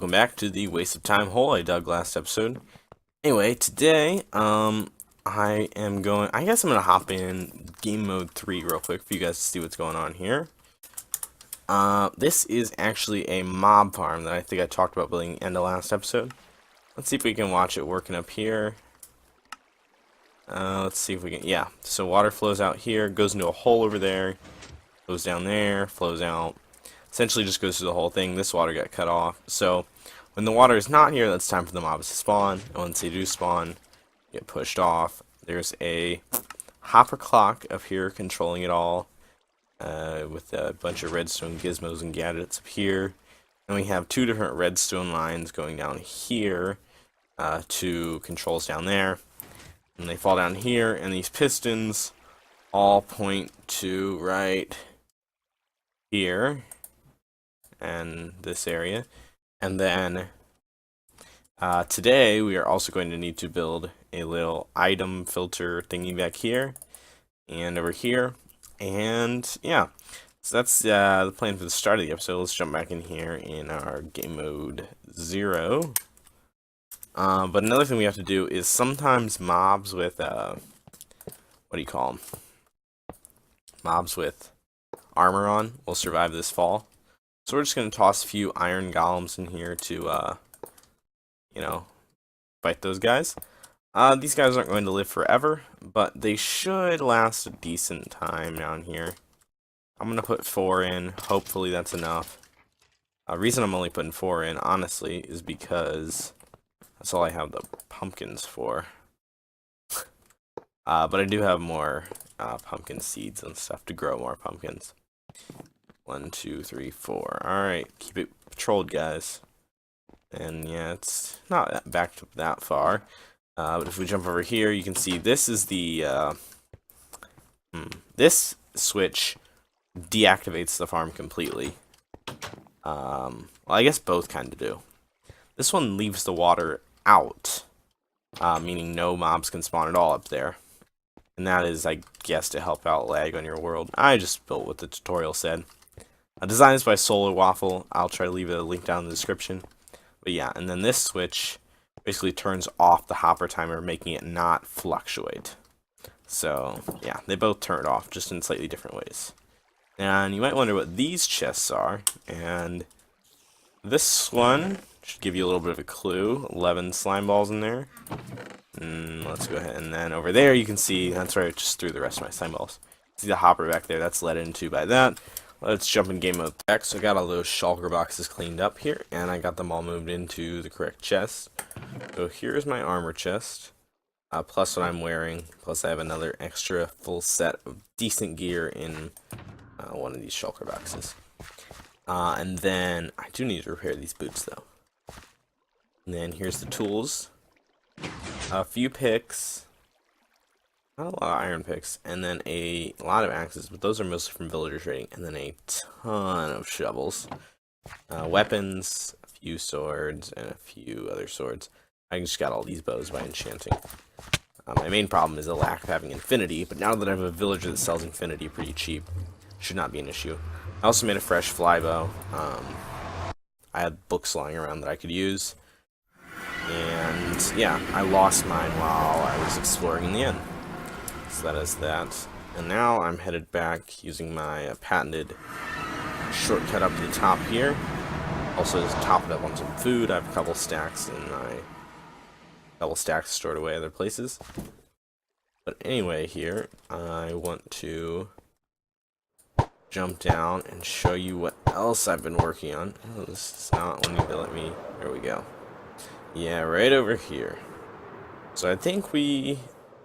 welcome back to the Waste of Time hole I dug last episode. Anyway, today, I guess I'm gonna hop in game mode 3 real quick for you guys to see what's going on here. This is actually a mob farm that I think I talked about building in the last episode. Let's see if we can watch it working up here. Let's see if we can, yeah. So water flows out here, goes into a hole over there, goes down there, flows out. Essentially just goes through the whole thing. This water got cut off. So when the water is not here, that's time for the mobs to spawn. And once they do spawn, get pushed off. There's a hopper clock up here controlling it all, with a bunch of redstone gizmos and gadgets up here. And we have two different redstone lines going down here to controls down there. And they fall down here, and these pistons all point to right here and this area. And then today we are also going to need to build a little item filter thingy back here and over here. And yeah, so that's the plan for the start of the episode. Let's jump back in here in our game mode 0. But another thing we have to do is sometimes mobs with what do you call them? Mobs with armor on will survive this fall. So we're just going to toss a few iron golems in here to, you know, fight those guys. These guys aren't going to live forever, but they should last a decent time down here. I'm going to put 4 in. Hopefully that's enough. Reason I'm only putting 4 in, honestly, is because that's all I have the pumpkins for. But I do have more pumpkin seeds and stuff to grow more pumpkins. 1, 2, 3, 4. Alright, keep it patrolled, guys. And yeah, it's not back that far. But if we jump over here, you can see this is the this switch deactivates the farm completely. Well, I guess both kind of do. This one leaves the water out, meaning no mobs can spawn at all up there. And that is, I guess, to help out lag on your world. I just built what the tutorial said. Design is by Solar Waffle. I'll try to leave a link down in the description. But yeah, and then this switch basically turns off the hopper timer, making it not fluctuate. So yeah, they both turn it off, just in slightly different ways. And you might wonder what these chests are, and this one should give you a little bit of a clue. 11 slime balls in there. Let's go ahead, and then over there you can see, that's where I just threw the rest of my slime balls. See the hopper back there, that's led into by that. Let's jump in game mode back. So I got all those shulker boxes cleaned up here, and I got them all moved into the correct chest. So here's my armor chest, plus what I'm wearing, plus I have another extra full set of decent gear in one of these shulker boxes. And then I do need to repair these boots though. And then here's the tools, a few picks, not a lot of iron picks, and then a lot of axes, but those are mostly from villager trading, and then a ton of shovels, weapons, a few swords, and a few other swords. I just got all these bows by enchanting. My main problem is the lack of having infinity, but now that I have a villager that sells infinity pretty cheap, should not be an issue. I also made a fresh fly bow. I had books lying around that I could use, and yeah, I lost mine while I was exploring in the end. So that is that. And now I'm headed back using my patented shortcut up to the top here. Also, just top it up on some food. I have a couple stacks in my stored away other places. But anyway, here I want to jump down and show you what else I've been working on. Oh, this is not wanting to let me. There we go. Yeah, right over here. So I think we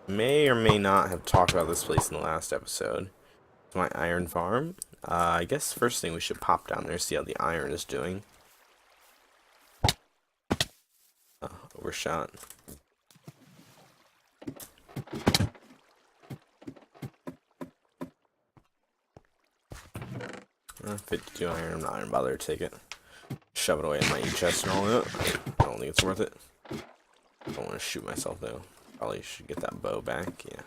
may or may not have talked about this place in the last episode. It's my iron farm. I guess first thing we should pop down there, see how the iron is doing. Overshot. 52 iron, I'm not gonna bother to take it. Shove it away in my chest and all that. I don't think it's worth it. I don't want to shoot myself though. Probably should get that bow back, yeah.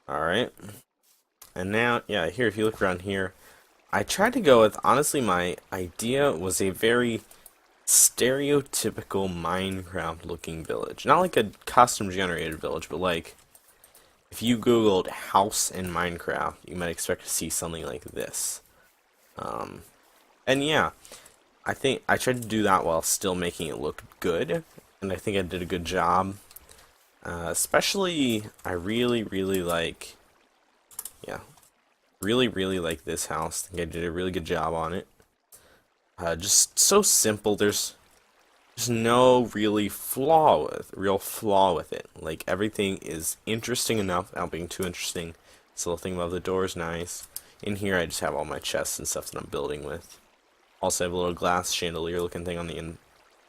Alright. And now, yeah, here, if you look around here, I tried to go with, honestly, my idea was a very stereotypical Minecraft looking village. Not like a custom generated village, but like if you googled house in Minecraft, you might expect to see something like this. Um, and yeah, I think I tried to do that while still making it look good, and I think I did a good job. Especially, I really like, yeah, really like this house. I think I did a really good job on it. Just so simple. There's no real flaw with it. Like everything is interesting enough without being too interesting. This little thing above the door is nice. In here, I just have all my chests and stuff that I'm building with. Also, I have a little glass chandelier looking thing on the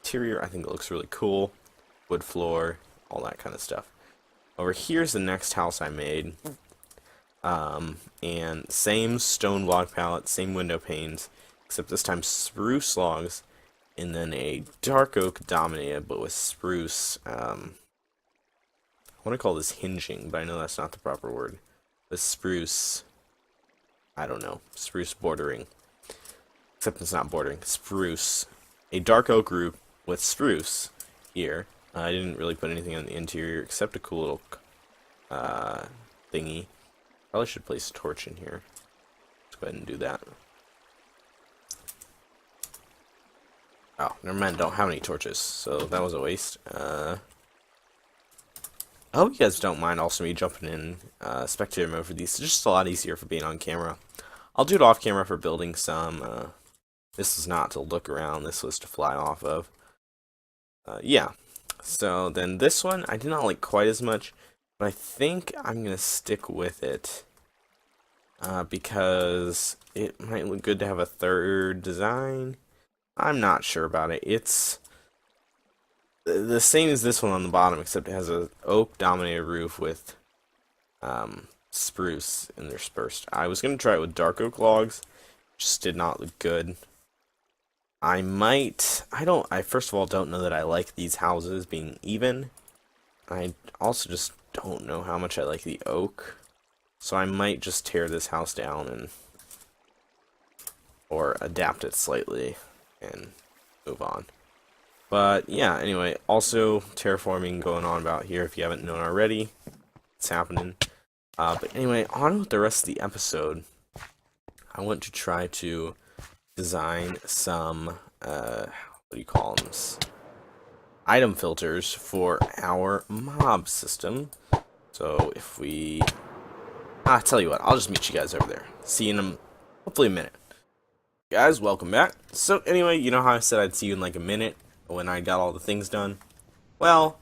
interior. I think it looks really cool. Wood floor, all that kind of stuff. Over here's the next house I made. And same stone block palette, same window panes, except this time spruce logs, and then a dark oak dominated, but with spruce. I want to call this hinging, but I know that's not the proper word. The spruce, I don't know, spruce bordering. Except it's not bordering, spruce. A dark oak roof with spruce here. I didn't really put anything on the interior except a cool little thingy. Probably should place a torch in here. Let's go ahead and do that. Oh, never mind, don't have any torches, so that was a waste. I hope you guys don't mind also me jumping in spectator mode for these. It's just a lot easier for being on camera. I'll do it off camera for building some. This is not to look around, this was to fly off of. Yeah, so then this one, I did not like quite as much, but I think I'm going to stick with it. Because it might look good to have a third design. I'm not sure about it. It's the same as this one on the bottom, except it has a oak dominated roof with spruce interspersed. I was going to try it with dark oak logs, just did not look good. I first of all don't know that I like these houses being even. I also just don't know how much I like the oak. So I might just tear this house down or adapt it slightly and move on. But yeah, anyway, also terraforming going on about here if you haven't known already. It's happening. But anyway, on with the rest of the episode. I want to try to design some, what do you call them? Item filters for our mob system. So if we... I'll tell you what, I'll just meet you guys over there. See you in hopefully a minute. Guys, welcome back. So anyway, you know how I said I'd see you in like a minute when I got all the things done? Well,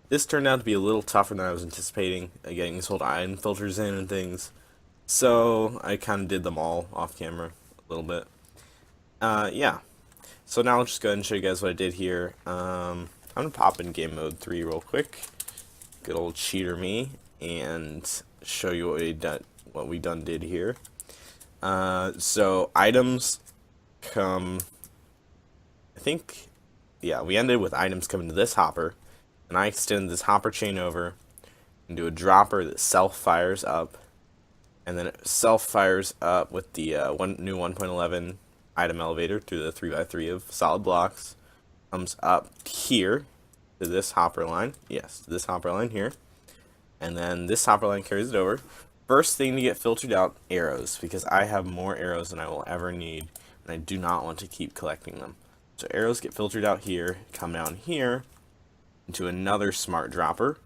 this turned out to be a little tougher than I was anticipating, getting these whole item filters in and things. So I kind of did them all off camera a little bit. Yeah. So now I'll just go ahead and show you guys what I did here. I'm going to pop in game mode 3 real quick. Good old cheater me. And show you what we did here. So items come, I think, yeah, we ended with items coming to this hopper, and I extend this hopper chain over into a dropper that self-fires up, and then it self-fires up with the new 1.11 item elevator through the 3x3 of solid blocks, comes up here to this hopper line, yes, this hopper line here. And then this hopper line carries it over. First thing to get filtered out, arrows, because I have more arrows than I will ever need, and I do not want to keep collecting them. So arrows get filtered out here, come down here, into another smart dropper,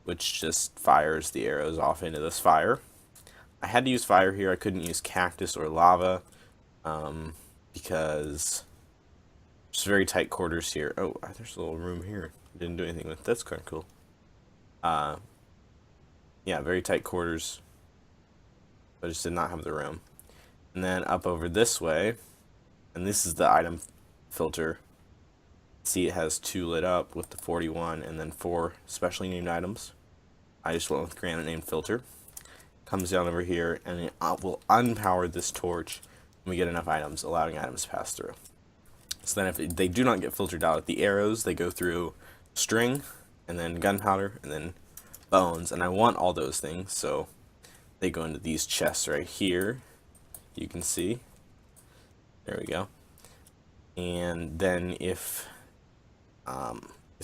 which just fires the arrows off into this fire. I had to use fire here, I couldn't use cactus or lava, because there's very tight quarters here. Oh, there's a little room here. Didn't do anything with it. That's kind of cool. Yeah, very tight quarters. I just did not have the room. And then up over this way, and this is the item filter. See, it has 2 lit up with the 41 and then 4 specially named items. I just went with granite named filter. Comes down over here, and it will unpower this torch when we get enough items, allowing items to pass through. So then if they do not get filtered out at the arrows, they go through string, and then gunpowder, and then bones, and I want all those things, so they go into these chests right here. You can see. There we go. and then if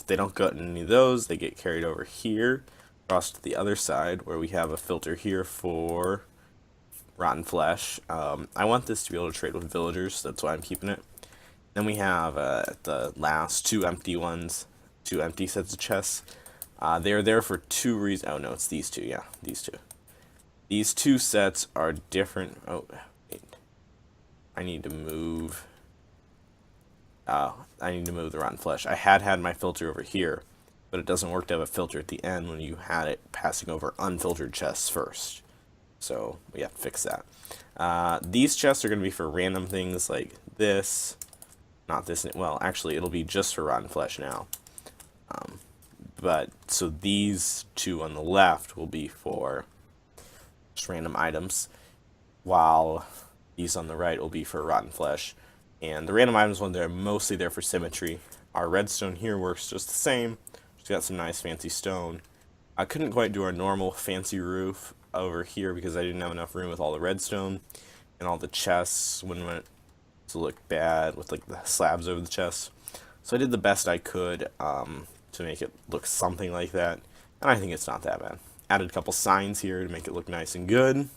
they don't get any of those, they get carried over here across to the other side where we have a filter here for rotten flesh. I want this to be able to trade with villagers, that's why I'm keeping it. Then we have the last two empty ones, two empty sets of chests. They're there for two reasons. Oh no, it's these two. Yeah, these two. These two sets are different. Oh, wait. I need to move. I need to move the rotten flesh. I had my filter over here, but it doesn't work to have a filter at the end when you had it passing over unfiltered chests first. So we have to fix that. These chests are going to be for random things like this. Not this. Well, actually, it'll be just for rotten flesh now. But so these two on the left will be for just random items, while these on the right will be for rotten flesh. And the random items one, they're mostly there for symmetry. Our redstone here works just the same. Just got some nice fancy stone. I couldn't quite do our normal fancy roof over here because I didn't have enough room with all the redstone, and all the chests wouldn't want it to look bad with like the slabs over the chests. So I did the best I could to make it look something like that, and I think it's not that bad. Added a couple signs here to make it look nice and good.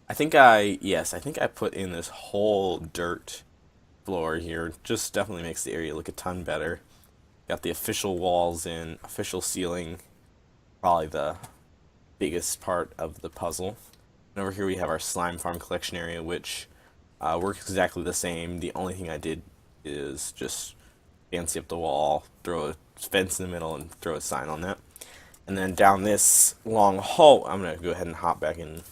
I think I put in this whole dirt floor here. Just definitely makes the area look a ton better. Got the official walls in, official ceiling, probably the biggest part of the puzzle. And over here we have our slime farm collection area, which works exactly the same. The only thing I did is just fancy up the wall, throw a fence in the middle, and throw a sign on that. And then down this long hall, I'm going to go ahead and hop back in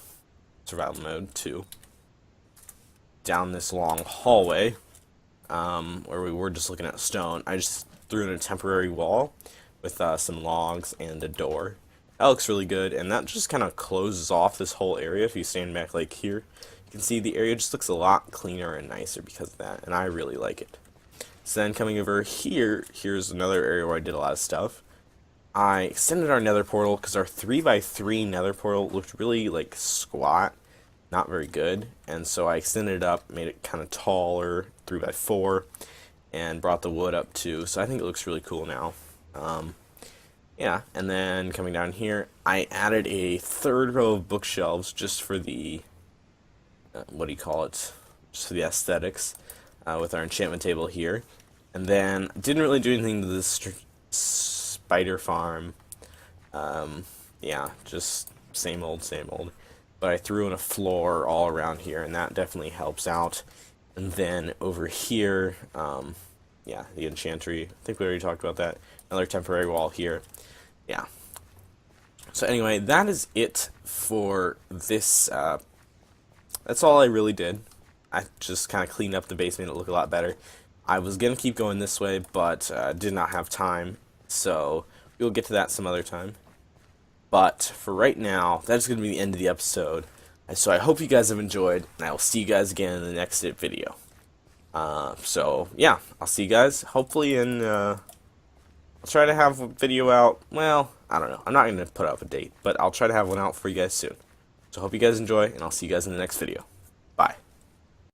survival mode too. Down this long hallway, where we were just looking at stone, I just threw in a temporary wall with some logs and a door. That looks really good, and that just kind of closes off this whole area. If you stand back like here, you can see the area just looks a lot cleaner and nicer because of that, and I really like it. So then coming over here, here's another area where I did a lot of stuff. I extended our nether portal because our 3x3 nether portal looked really like squat, not very good, and so I extended it up, made it kind of taller, 3x4, and brought the wood up too, so I think it looks really cool now. Yeah, and then coming down here, I added a third row of bookshelves just for the, what do you call it, just for the aesthetics, with our enchantment table here. And then, didn't really do anything to this spider farm. Yeah, just same old, same old. But I threw in a floor all around here, and that definitely helps out. And then over here, yeah, the enchantry, I think we already talked about that. Another temporary wall here. Yeah. So anyway, that is it for this. That's all I really did. I just kind of cleaned up the basement. It looked a lot better. I was going to keep going this way, but did not have time. So we'll get to that some other time. But for right now, that's going to be the end of the episode. So I hope you guys have enjoyed, and I will see you guys again in the next video. So yeah, I'll see you guys hopefully in, I'll try to have a video out, well, I don't know, I'm not going to put up a date, but I'll try to have one out for you guys soon. So hope you guys enjoy, and I'll see you guys in the next video. Bye.